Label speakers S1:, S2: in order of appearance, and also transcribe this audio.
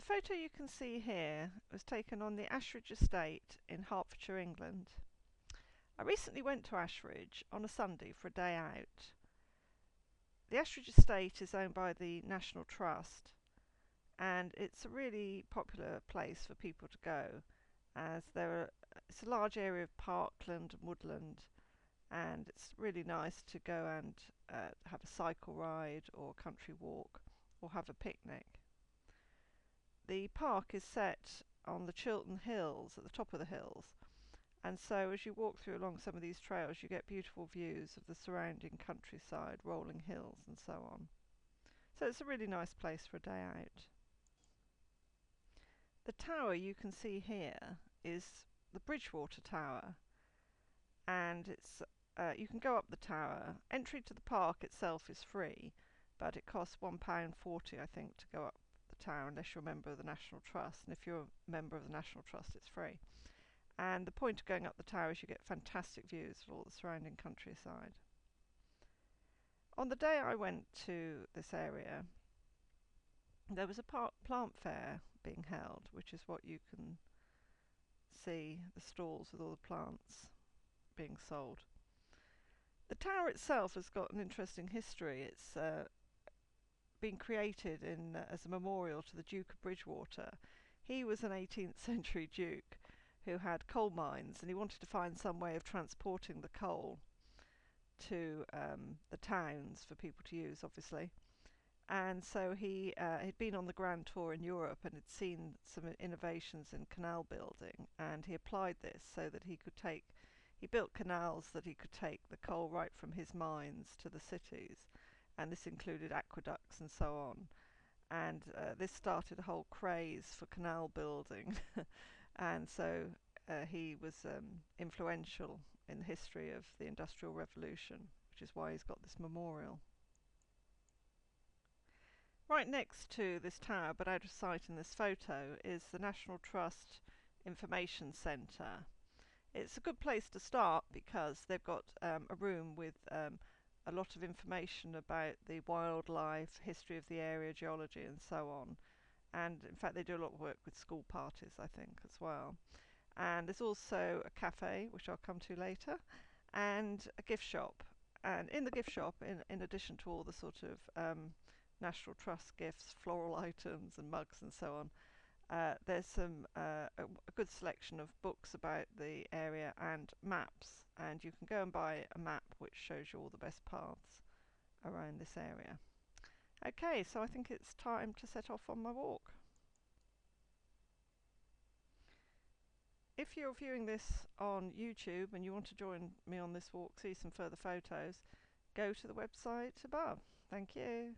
S1: photo you can see here was taken on the Ashridge estate in Hertforshire, England. I recently went to Ashridge on a Sunday for a day out. The Ashridge estate is owned by the National Trust, and it's a really popular place for people to go, as it's a large area of parkland and woodland, and it's really nice to go and have a cycle ride or a country walk or have a picnic. The park is set on the Chiltern Hills, at the top of the hills, and so as you walk through along some of these trails you get beautiful views of the surrounding countryside, rolling hills and so on. So it's a really nice place for a day out. The tower you can see here is the Bridgewater Tower, and you can go up the tower. Entry to the park itself is free, but it costs £1.40 I think to go up the tower unless you're a member of the National Trust, and if you're a member of the National Trust it's free. And the point of going up the tower is you get fantastic views of all the surrounding countryside. On the day I went to this area, there was a plant fair being held, which is what you can see, the stalls with all the plants being sold. The tower itself has got an interesting history. It's been created as a memorial to the Duke of Bridgewater. He was an 18th century duke who had coal mines, and he wanted to find some way of transporting the coal to the towns for people to use, obviously. And so he had been on the grand tour in Europe and had seen some innovations in canal building, and he applied this so that he built canals that he could take the coal right from his mines to the cities, and this included aqueducts and so on. And this started a whole craze for canal building and so he was influential in the history of the Industrial Revolution, which is why he's got this memorial. Right next to this tower, but out of sight in this photo, is the National Trust Information Centre. It's a good place to start because they've got a room with a lot of information about the wildlife, history of the area, geology and so on. And in fact they do a lot of work with school parties, I think, as well. And there's also a cafe, which I'll come to later, and a gift shop. And in the gift shop, in addition to all the sort of National Trust gifts, floral items and mugs and so on, there's a good selection of books about the area and maps, and you can go and buy a map which shows you all the best paths around this area. Okay, so I think it's time to set off on my walk. If you're viewing this on YouTube and you want to join me on this walk, see some further photos, go to the website above. Thank you.